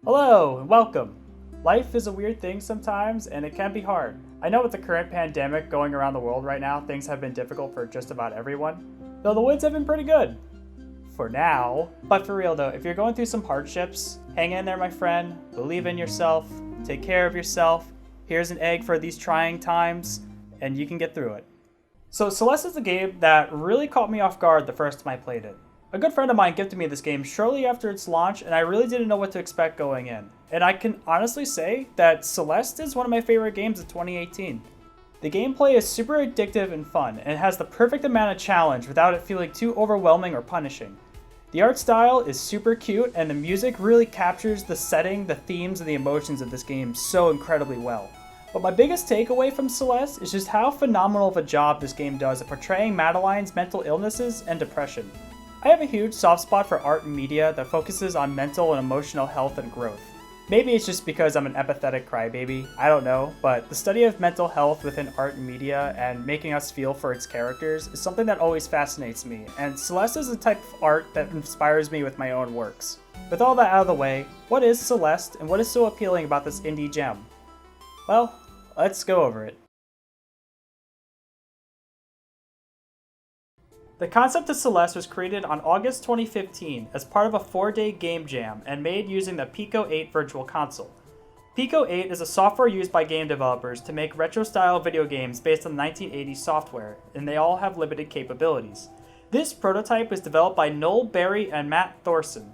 Hello and welcome. Life is a weird thing sometimes and it can be hard. I know with the current pandemic going around the world right now, things have been difficult for just about everyone, though the woods have been pretty good. For now. But for real though, if you're going through some hardships, hang in there my friend, believe in yourself, take care of yourself, here's an egg for these trying times, and you can get through it. So Celeste is a game that really caught me off guard the first time I played it. A good friend of mine gifted me this game shortly after its launch, and I really didn't know what to expect going in. And I can honestly say that Celeste is one of my favorite games of 2018. The gameplay is super addictive and fun, and it has the perfect amount of challenge without it feeling too overwhelming or punishing. The art style is super cute, and the music really captures the setting, the themes, and the emotions of this game so incredibly well. But my biggest takeaway from Celeste is just how phenomenal of a job this game does at portraying Madeline's mental illnesses and depression. I have a huge soft spot for art and media that focuses on mental and emotional health and growth. Maybe it's just because I'm an empathetic crybaby, I don't know, but the study of mental health within art and media and making us feel for its characters is something that always fascinates me, and Celeste is the type of art that inspires me with my own works. With all that out of the way, what is Celeste and what is so appealing about this indie gem? Well, let's go over it. The concept of Celeste was created on August 2015 as part of a 4-day game jam and made using the Pico 8 Virtual Console. Pico 8 is a software used by game developers to make retro-style video games based on 1980s software, and they all have limited capabilities. This prototype was developed by Noel Berry and Matt Thorson.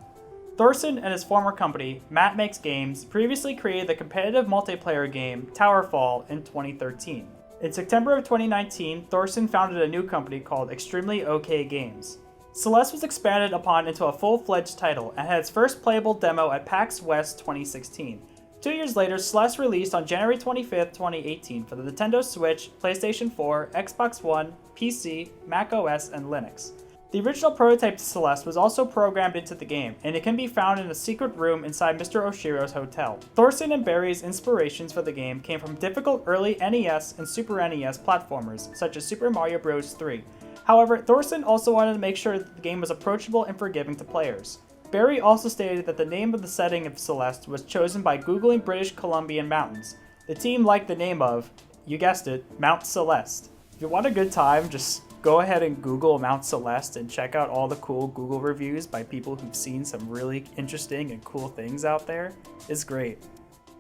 Thorson and his former company, Matt Makes Games, previously created the competitive multiplayer game Towerfall in 2013. In September of 2019, Thorson founded a new company called Extremely OK Games. Celeste was expanded upon into a full-fledged title and had its first playable demo at PAX West 2016. 2 years later, Celeste released on January 25th, 2018 for the Nintendo Switch, PlayStation 4, Xbox One, PC, Mac OS, and Linux. The original prototype to Celeste was also programmed into the game, and it can be found in a secret room inside Mr. Oshiro's hotel. Thorson and Barry's inspirations for the game came from difficult early NES and Super NES platformers, such as Super Mario Bros. 3. However, Thorson also wanted to make sure that the game was approachable and forgiving to players. Barry also stated that the name of the setting of Celeste was chosen by Googling British Columbian mountains. The team liked the name of, you guessed it, Mount Celeste. If you want a good time, just go ahead and Google Mount Celeste and check out all the cool Google reviews by people who've seen some really interesting and cool things out there. It's great.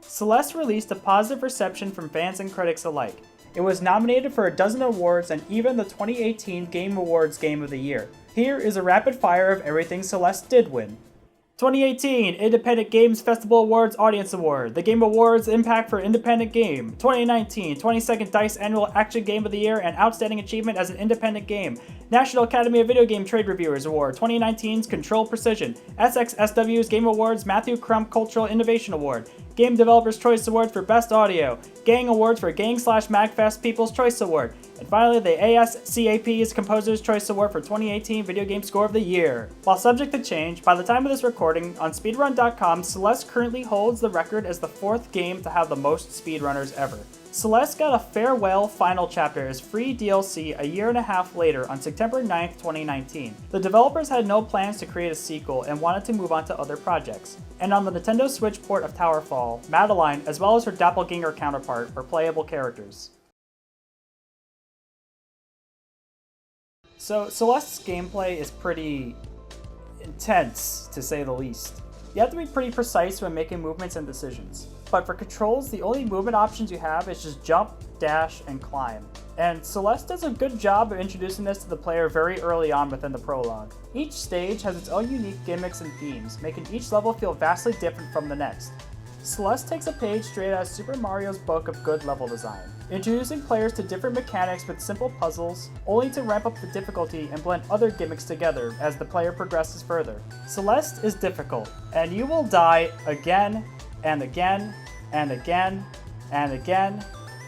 Celeste released a positive reception from fans and critics alike. It was nominated for a dozen awards and even the 2018 Game Awards Game of the Year. Here is a rapid fire of everything Celeste did win. 2018 Independent Games Festival Awards Audience Award, the Game Awards Impact for Independent Game. 2019 22nd DICE Annual Action Game of the Year and Outstanding Achievement as an Independent Game. National Academy of Video Game Trade Reviewers Award. 2019's Control Precision. SXSW's Game Awards Matthew Crump Cultural Innovation Award. Game Developers Choice Award for Best Audio. Gang Awards for Gang/Magfest People's Choice Award. And finally, the ASCAP's Composer's Choice Award for 2018 Video Game Score of the Year. While subject to change, by the time of this recording, on speedrun.com, Celeste currently holds the record as the 4th game to have the most speedrunners ever. Celeste got a farewell final chapter as free DLC a year and a half later on September 9th, 2019. The developers had no plans to create a sequel and wanted to move on to other projects. And on the Nintendo Switch port of Towerfall, Madeline, as well as her doppelganger counterpart, were playable characters. So Celeste's gameplay is pretty intense, to say the least. You have to be pretty precise when making movements and decisions. But for controls, the only movement options you have is just jump, dash, and climb. And Celeste does a good job of introducing this to the player very early on within the prologue. Each stage has its own unique gimmicks and themes, making each level feel vastly different from the next. Celeste takes a page straight out of Super Mario's book of good level design, introducing players to different mechanics with simple puzzles, only to ramp up the difficulty and blend other gimmicks together as the player progresses further. Celeste is difficult, and you will die again, and again, and again, and again,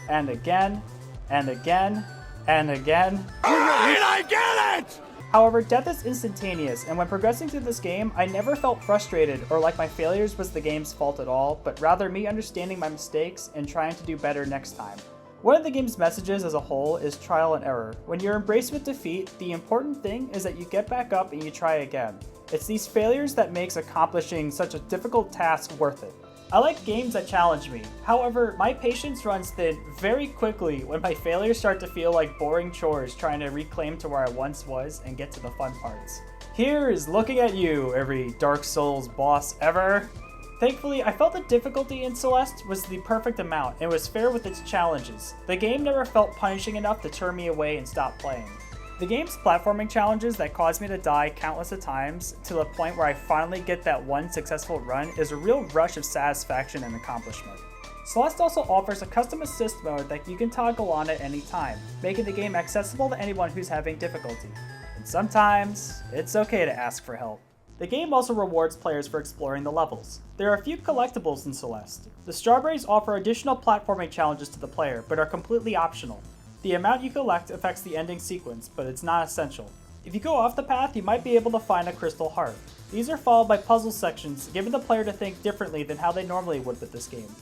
and again, and again, and again. Alright, I get it! However, death is instantaneous, and when progressing through this game, I never felt frustrated or like my failures was the game's fault at all, but rather me understanding my mistakes and trying to do better next time. One of the game's messages as a whole is trial and error. When you're embraced with defeat, the important thing is that you get back up and you try again. It's these failures that makes accomplishing such a difficult task worth it. I like games that challenge me. However, my patience runs thin very quickly when my failures start to feel like boring chores trying to reclaim to where I once was and get to the fun parts. Here is looking at you, every Dark Souls boss ever. Thankfully, I felt the difficulty in Celeste was the perfect amount and was fair with its challenges. The game never felt punishing enough to turn me away and stop playing. The game's platforming challenges that caused me to die countless of times to the point where I finally get that one successful run is a real rush of satisfaction and accomplishment. Celeste also offers a custom assist mode that you can toggle on at any time, making the game accessible to anyone who's having difficulty. And sometimes, it's okay to ask for help. The game also rewards players for exploring the levels. There are a few collectibles in Celeste. The strawberries offer additional platforming challenges to the player, but are completely optional. The amount you collect affects the ending sequence, but it's not essential. If you go off the path, you might be able to find a crystal heart. These are followed by puzzle sections, giving the player to think differently than how they normally would with this game.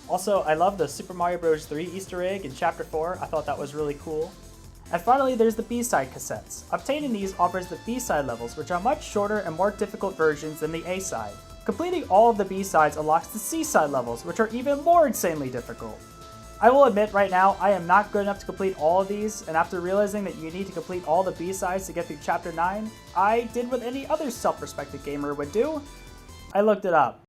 Also, I love the Super Mario Bros. 3 Easter egg in Chapter 4, I thought that was really cool. And finally, there's the B-side cassettes. Obtaining these offers the B-side levels, which are much shorter and more difficult versions than the A-side. Completing all of the B-sides unlocks the C-side levels, which are even more insanely difficult. I will admit right now, I am not good enough to complete all of these, and after realizing that you need to complete all the B-sides to get through Chapter 9, I did what any other self-respected gamer would do. I looked it up.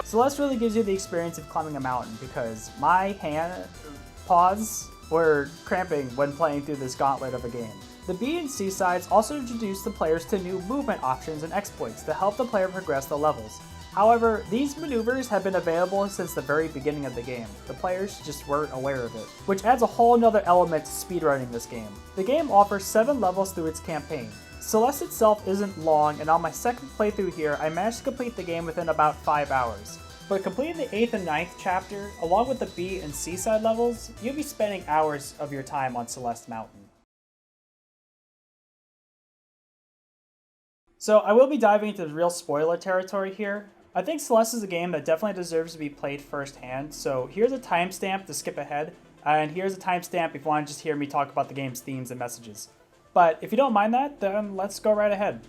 Celeste really gives you the experience of climbing a mountain because my paws were cramping when playing through this gauntlet of a game. The B and C sides also introduce the players to new movement options and exploits to help the player progress the levels. However, these maneuvers have been available since the very beginning of the game. The players just weren't aware of it, which adds a whole nother element to speedrunning this game. The game offers 7 levels through its campaign. Celeste itself isn't long, and on my second playthrough here, I managed to complete the game within about 5 hours. But completing the 8th and 9th chapter, along with the B and C side levels, you'll be spending hours of your time on Celeste Mountain. So I will be diving into the real spoiler territory here. I think Celeste is a game that definitely deserves to be played firsthand, so here's a timestamp to skip ahead, and here's a timestamp if you want to just hear me talk about the game's themes and messages. But if you don't mind that, then let's go right ahead.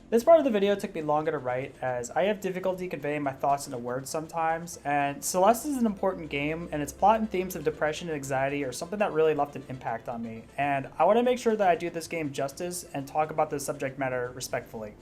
This part of the video took me longer to write as I have difficulty conveying my thoughts into words sometimes, and Celeste is an important game and its plot and themes of depression and anxiety are something that really left an impact on me, and I want to make sure that I do this game justice and talk about the subject matter respectfully.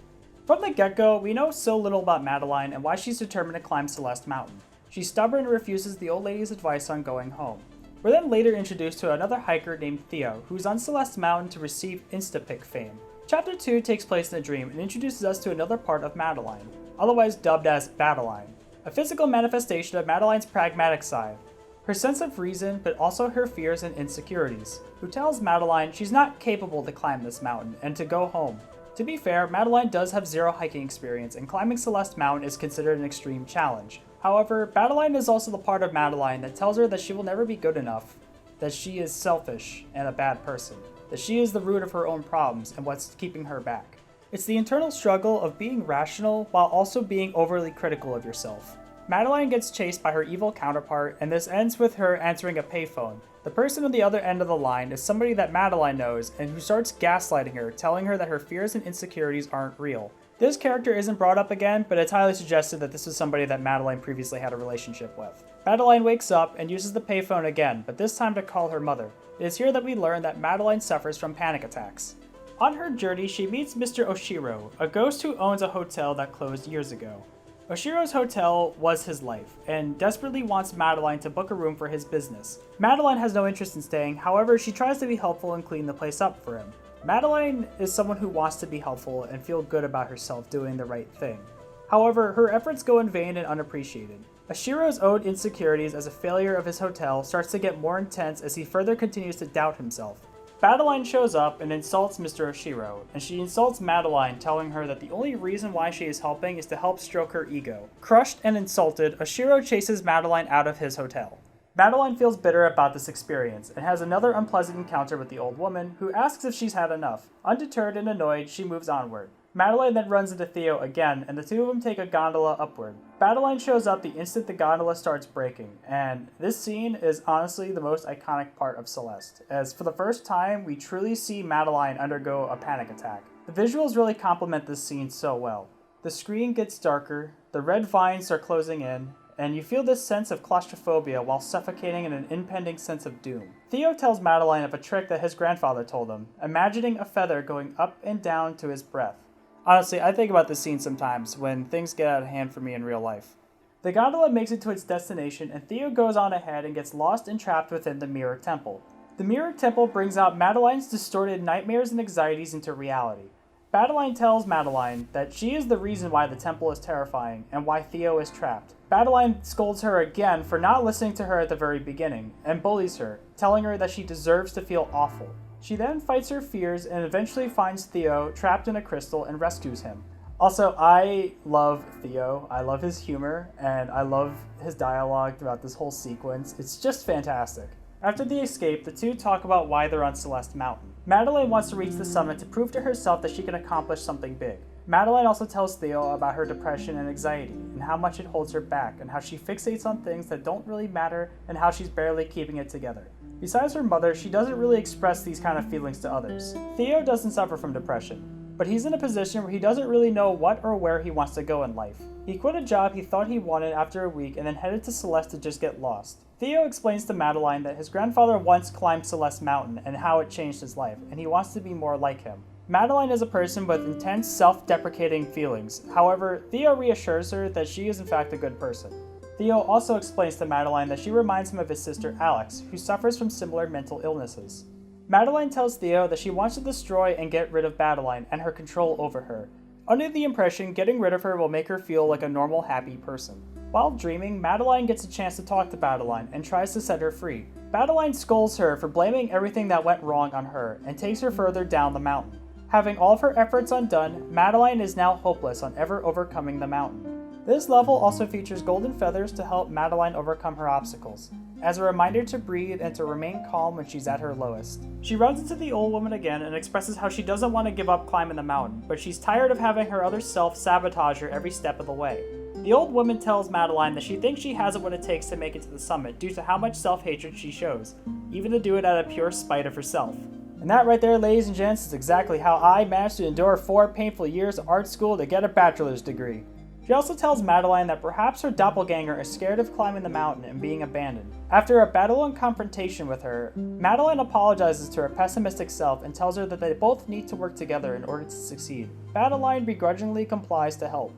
From the get-go, we know so little about Madeline and why she's determined to climb Celeste Mountain. She's stubborn and refuses the old lady's advice on going home. We're then later introduced to another hiker named Theo, who's on Celeste Mountain to receive Instapic fame. Chapter 2 takes place in a dream and introduces us to another part of Madeline, otherwise dubbed as Badeline, a physical manifestation of Madeline's pragmatic side, her sense of reason but also her fears and insecurities, who tells Madeline she's not capable to climb this mountain and to go home. To be fair, Madeline does have zero hiking experience and climbing Celeste Mountain is considered an extreme challenge. However, Badeline is also the part of Madeline that tells her that she will never be good enough, that she is selfish and a bad person, that she is the root of her own problems and what's keeping her back. It's the internal struggle of being rational while also being overly critical of yourself. Madeline gets chased by her evil counterpart, and this ends with her answering a payphone. The person on the other end of the line is somebody that Madeline knows and who starts gaslighting her, telling her that her fears and insecurities aren't real. This character isn't brought up again, but it's highly suggested that this is somebody that Madeline previously had a relationship with. Madeline wakes up and uses the payphone again, but this time to call her mother. It is here that we learn that Madeline suffers from panic attacks. On her journey, she meets Mr. Oshiro, a ghost who owns a hotel that closed years ago. Oshiro's hotel was his life, and desperately wants Madeline to book a room for his business. Madeline has no interest in staying, however, she tries to be helpful and clean the place up for him. Madeline is someone who wants to be helpful and feel good about herself doing the right thing. However, her efforts go in vain and unappreciated. Oshiro's own insecurities as a failure of his hotel starts to get more intense as he further continues to doubt himself. Madeline shows up and insults Mr. Oshiro, and she insults Madeline, telling her that the only reason why she is helping is to help stroke her ego. Crushed and insulted, Oshiro chases Madeline out of his hotel. Madeline feels bitter about this experience and has another unpleasant encounter with the old woman, who asks if she's had enough. Undeterred and annoyed, she moves onward. Madeline then runs into Theo again, and the two of them take a gondola upward. Madeline shows up the instant the gondola starts breaking, and this scene is honestly the most iconic part of Celeste, as for the first time, we truly see Madeline undergo a panic attack. The visuals really complement this scene so well. The screen gets darker, the red vines start closing in, and you feel this sense of claustrophobia while suffocating in an impending sense of doom. Theo tells Madeline of a trick that his grandfather told him, imagining a feather going up and down to his breath. Honestly, I think about this scene sometimes when things get out of hand for me in real life. The gondola makes it to its destination, and Theo goes on ahead and gets lost and trapped within the Mirror Temple. The Mirror Temple brings out Madeline's distorted nightmares and anxieties into reality. Madeline tells Madeline that she is the reason why the temple is terrifying and why Theo is trapped. Madeline scolds her again for not listening to her at the very beginning, and bullies her, telling her that she deserves to feel awful. She then fights her fears and eventually finds Theo trapped in a crystal and rescues him. Also, I love Theo. I love his humor, and I love his dialogue throughout this whole sequence. It's just fantastic. After the escape, the two talk about why they're on Celeste Mountain. Madeline wants to reach the summit to prove to herself that she can accomplish something big. Madeline also tells Theo about her depression and anxiety, and how much it holds her back, and how she fixates on things that don't really matter, and how she's barely keeping it together. Besides her mother, she doesn't really express these kind of feelings to others. Theo doesn't suffer from depression, but he's in a position where he doesn't really know what or where he wants to go in life. He quit a job he thought he wanted after a week and then headed to Celeste to just get lost. Theo explains to Madeline that his grandfather once climbed Celeste Mountain and how it changed his life, and he wants to be more like him. Madeline is a person with intense self-deprecating feelings. However, Theo reassures her that she is in fact a good person. Theo also explains to Madeline that she reminds him of his sister Alex, who suffers from similar mental illnesses. Madeline tells Theo that she wants to destroy and get rid of Madeline and her control over her, under the impression getting rid of her will make her feel like a normal, happy person. While dreaming, Madeline gets a chance to talk to Madeline and tries to set her free. Madeline scolds her for blaming everything that went wrong on her and takes her further down the mountain. Having all of her efforts undone, Madeline is now hopeless on ever overcoming the mountain. This level also features golden feathers to help Madeline overcome her obstacles, as a reminder to breathe and to remain calm when she's at her lowest. She runs into the old woman again and expresses how she doesn't want to give up climbing the mountain, but she's tired of having her other self sabotage her every step of the way. The old woman tells Madeline that she thinks she has what it takes to make it to the summit due to how much self-hatred she shows, even to do it out of pure spite of herself. And that right there, ladies and gents, is exactly how I managed to endure 4 painful years of art school to get a bachelor's degree. She also tells Madeline that perhaps her doppelganger is scared of climbing the mountain and being abandoned. After a battle and confrontation with her, Madeline apologizes to her pessimistic self and tells her that they both need to work together in order to succeed. Madeline begrudgingly complies to help.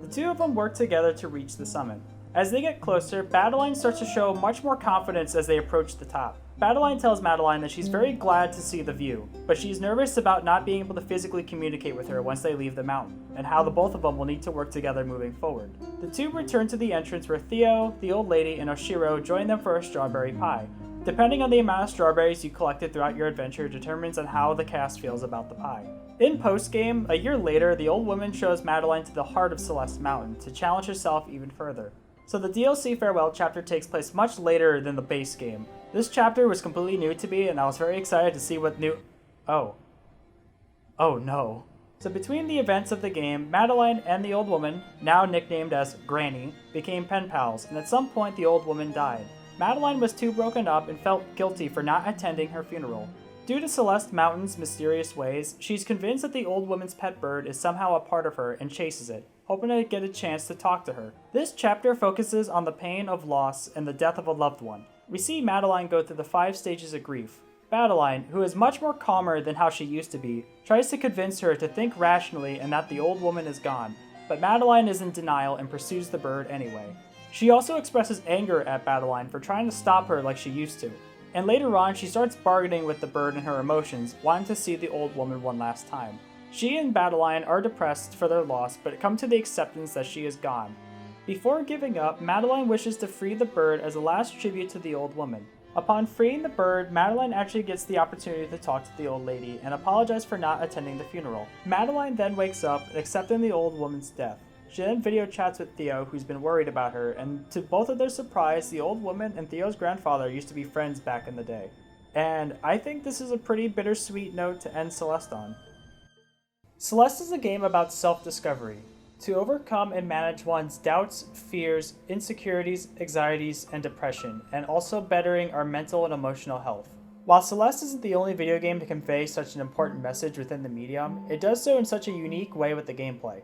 The two of them work together to reach the summit. As they get closer, Madeline starts to show much more confidence as they approach the top. Madeline tells Madeline that she's very glad to see the view, but she's nervous about not being able to physically communicate with her once they leave the mountain, and how the both of them will need to work together moving forward. The two return to the entrance where Theo, the old lady, and Oshiro join them for a strawberry pie. Depending on the amount of strawberries you collected throughout your adventure determines on how the cast feels about the pie. In post-game, a year later, the old woman shows Madeline to the heart of Celeste Mountain to challenge herself even further. So the DLC Farewell chapter takes place much later than the base game. This chapter was completely new to me, and I was very excited to see what new... Oh no. So between the events of the game, Madeline and the old woman, now nicknamed as Granny, became pen pals, and at some point the old woman died. Madeline was too broken up and felt guilty for not attending her funeral. Due to Celeste Mountain's mysterious ways, she's convinced that the old woman's pet bird is somehow a part of her and chases it, hoping to get a chance to talk to her. This chapter focuses on the pain of loss and the death of a loved one. We see Madeline go through the 5 stages of grief. Madeline, who is much more calmer than how she used to be, tries to convince her to think rationally and that the old woman is gone, but Madeline is in denial and pursues the bird anyway. She also expresses anger at Madeline for trying to stop her like she used to, and later on she starts bargaining with the bird and her emotions, wanting to see the old woman one last time. She and Madeline are depressed for their loss, but come to the acceptance that she is gone. Before giving up, Madeline wishes to free the bird as a last tribute to the old woman. Upon freeing the bird, Madeline actually gets the opportunity to talk to the old lady and apologize for not attending the funeral. Madeline then wakes up, accepting the old woman's death. She then video chats with Theo, who's been worried about her, and to both of their surprise, the old woman and Theo's grandfather used to be friends back in the day. And I think this is a pretty bittersweet note to end Celeste on. Celeste is a game about self-discovery, to overcome and manage one's doubts, fears, insecurities, anxieties, and depression, and also bettering our mental and emotional health. While Celeste isn't the only video game to convey such an important message within the medium, it does so in such a unique way with the gameplay.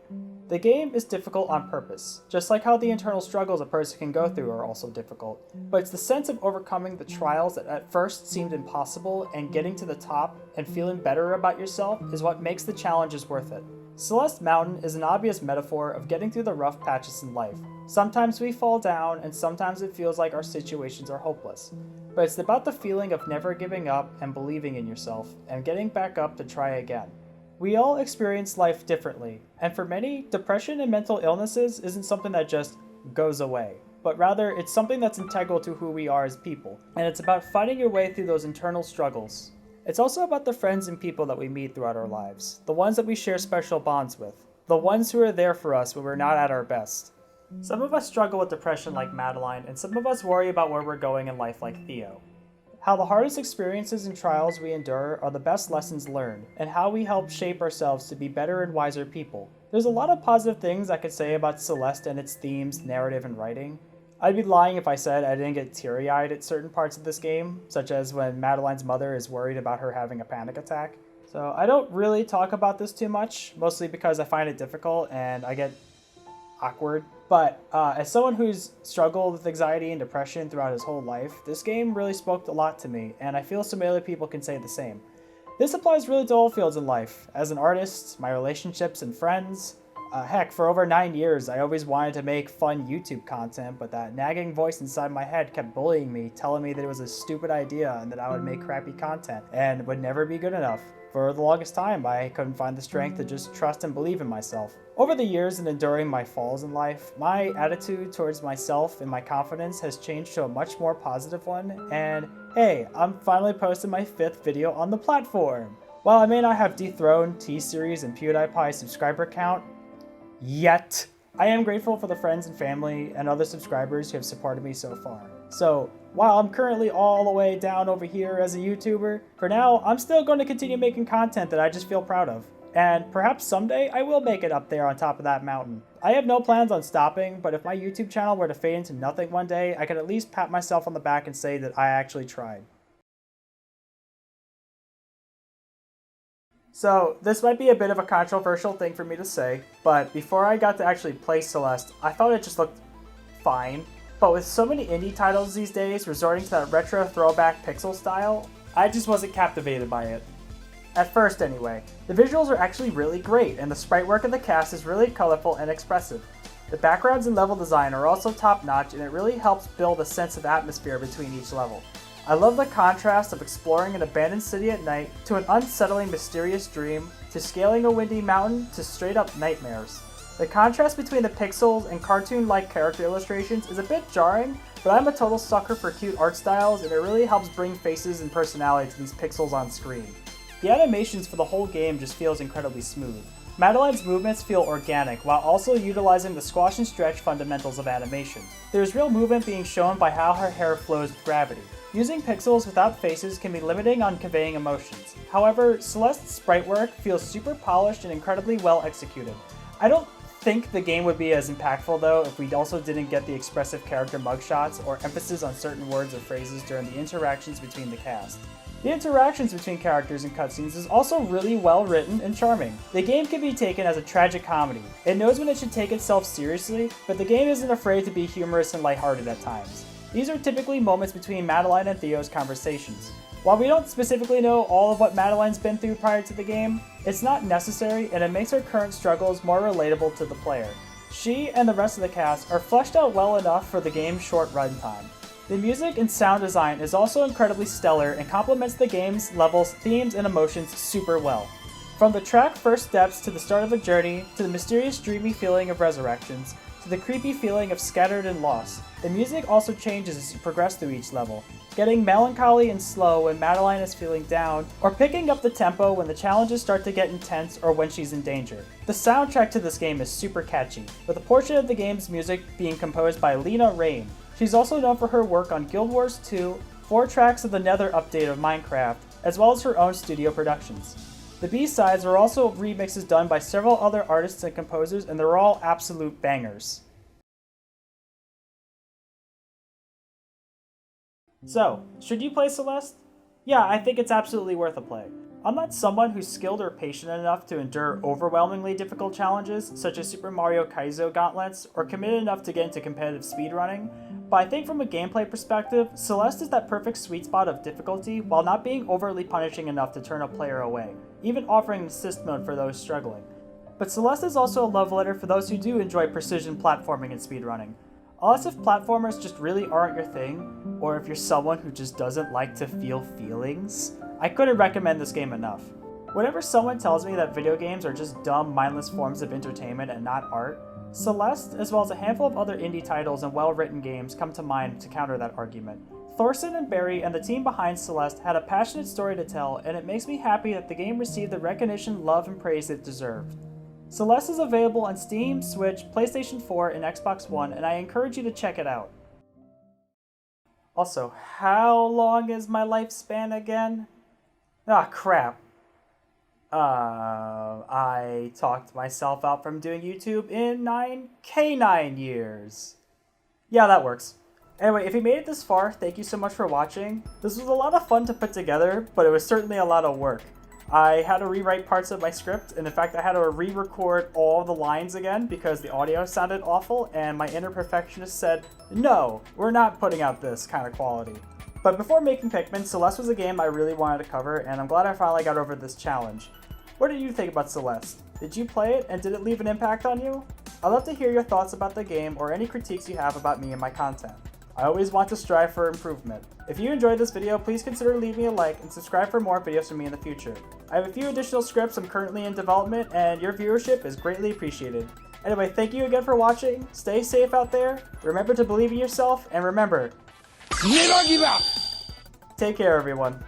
The game is difficult on purpose, just like how the internal struggles a person can go through are also difficult, but it's the sense of overcoming the trials that at first seemed impossible and getting to the top and feeling better about yourself is what makes the challenges worth it. Celeste Mountain is an obvious metaphor of getting through the rough patches in life. Sometimes we fall down and sometimes it feels like our situations are hopeless. But it's about the feeling of never giving up and believing in yourself and getting back up to try again. We all experience life differently, and for many, depression and mental illnesses isn't something that just goes away, but rather it's something that's integral to who we are as people, and it's about fighting your way through those internal struggles. It's also about the friends and people that we meet throughout our lives, the ones that we share special bonds with, the ones who are there for us when we're not at our best. Some of us struggle with depression like Madeline, and some of us worry about where we're going in life like Theo. How the hardest experiences and trials we endure are the best lessons learned, and how we help shape ourselves to be better and wiser people. There's a lot of positive things I could say about Celeste and its themes, narrative, and writing. I'd be lying if I said I didn't get teary-eyed at certain parts of this game, such as when Madeline's mother is worried about her having a panic attack. So I don't really talk about this too much, mostly because I find it difficult and I get awkward. But as someone who's struggled with anxiety and depression throughout his whole life, this game really spoke a lot to me, and I feel some other people can say the same. This applies really to all fields in life. As an artist, my relationships and friends. Heck, for over 9 years, I always wanted to make fun YouTube content, but that nagging voice inside my head kept bullying me, telling me that it was a stupid idea and that I would make crappy content and would never be good enough. For the longest time, I couldn't find the strength to just trust and believe in myself. Over the years and enduring my falls in life, my attitude towards myself and my confidence has changed to a much more positive one, and hey, I'm finally posting my 5th video on the platform! While I may not have dethroned T-Series and PewDiePie subscriber count yet, I am grateful for the friends and family and other subscribers who have supported me so far. So, while I'm currently all the way down over here as a YouTuber, for now, I'm still going to continue making content that I just feel proud of. And perhaps someday I will make it up there on top of that mountain. I have no plans on stopping, but if my YouTube channel were to fade into nothing one day, I could at least pat myself on the back and say that I actually tried. So, this might be a bit of a controversial thing for me to say, but before I got to actually play Celeste, I thought it just looked fine. But with so many indie titles these days resorting to that retro throwback pixel style, I just wasn't captivated by it. At first anyway. The visuals are actually really great, and the sprite work of the cast is really colorful and expressive. The backgrounds and level design are also top-notch, and it really helps build a sense of atmosphere between each level. I love the contrast of exploring an abandoned city at night, to an unsettling mysterious dream, to scaling a windy mountain, to straight-up nightmares. The contrast between the pixels and cartoon-like character illustrations is a bit jarring, but I'm a total sucker for cute art styles, and it really helps bring faces and personality to these pixels on screen. The animations for the whole game just feels incredibly smooth. Madeline's movements feel organic, while also utilizing the squash and stretch fundamentals of animation. There's real movement being shown by how her hair flows with gravity. Using pixels without faces can be limiting on conveying emotions. However, Celeste's sprite work feels super polished and incredibly well executed. I don't think the game would be as impactful though if we also didn't get the expressive character mugshots or emphasis on certain words or phrases during the interactions between the cast. The interactions between characters and cutscenes is also really well written and charming. The game can be taken as a tragic comedy. It knows when it should take itself seriously, but the game isn't afraid to be humorous and lighthearted at times. These are typically moments between Madeline and Theo's conversations. While we don't specifically know all of what Madeline's been through prior to the game, it's not necessary and it makes her current struggles more relatable to the player. She and the rest of the cast are fleshed out well enough for the game's short runtime. The music and sound design is also incredibly stellar and complements the game's levels, themes, and emotions super well. From the track First Steps to the start of a journey, to the mysterious dreamy feeling of resurrections, to the creepy feeling of scattered and lost, the music also changes as you progress through each level, getting melancholy and slow when Madeline is feeling down, or picking up the tempo when the challenges start to get intense or when she's in danger. The soundtrack to this game is super catchy, with a portion of the game's music being composed by Lena Raine. She's also known for her work on Guild Wars 2, 4 tracks of the Nether update of Minecraft, as well as her own studio productions. The B-sides are also remixes done by several other artists and composers, and they're all absolute bangers. So, should you play Celeste? Yeah, I think it's absolutely worth a play. I'm not someone who's skilled or patient enough to endure overwhelmingly difficult challenges, such as Super Mario Kaizo gauntlets, or committed enough to get into competitive speedrunning, but I think from a gameplay perspective, Celeste is that perfect sweet spot of difficulty while not being overly punishing enough to turn a player away, even offering an assist mode for those struggling. But Celeste is also a love letter for those who do enjoy precision platforming and speedrunning. Unless if platformers just really aren't your thing, or if you're someone who just doesn't like to feel feelings, I couldn't recommend this game enough. Whenever someone tells me that video games are just dumb, mindless forms of entertainment and not art, Celeste, as well as a handful of other indie titles and well-written games, come to mind to counter that argument. Thorson and Barry and the team behind Celeste had a passionate story to tell, and it makes me happy that the game received the recognition, love, and praise it deserved. Celeste is available on Steam, Switch, PlayStation 4, and Xbox One, and I encourage you to check it out. Also, how long is my lifespan again? Ah, crap. I talked myself out from doing YouTube in 9 years. Yeah, that works. Anyway, if you made it this far, thank you so much for watching. This was a lot of fun to put together, but it was certainly a lot of work. I had to rewrite parts of my script, and in fact I had to re-record all the lines again because the audio sounded awful, and my inner perfectionist said, no, we're not putting out this kind of quality. But before making Pikmin, Celeste was a game I really wanted to cover, and I'm glad I finally got over this challenge. What did you think about Celeste? Did you play it, and did it leave an impact on you? I'd love to hear your thoughts about the game or any critiques you have about me and my content. I always want to strive for improvement. If you enjoyed this video, please consider leaving a like and subscribe for more videos from me in the future. I have a few additional scripts I'm currently in development, and your viewership is greatly appreciated. Anyway, thank you again for watching, stay safe out there, remember to believe in yourself, and remember, Never give up! Take care everyone.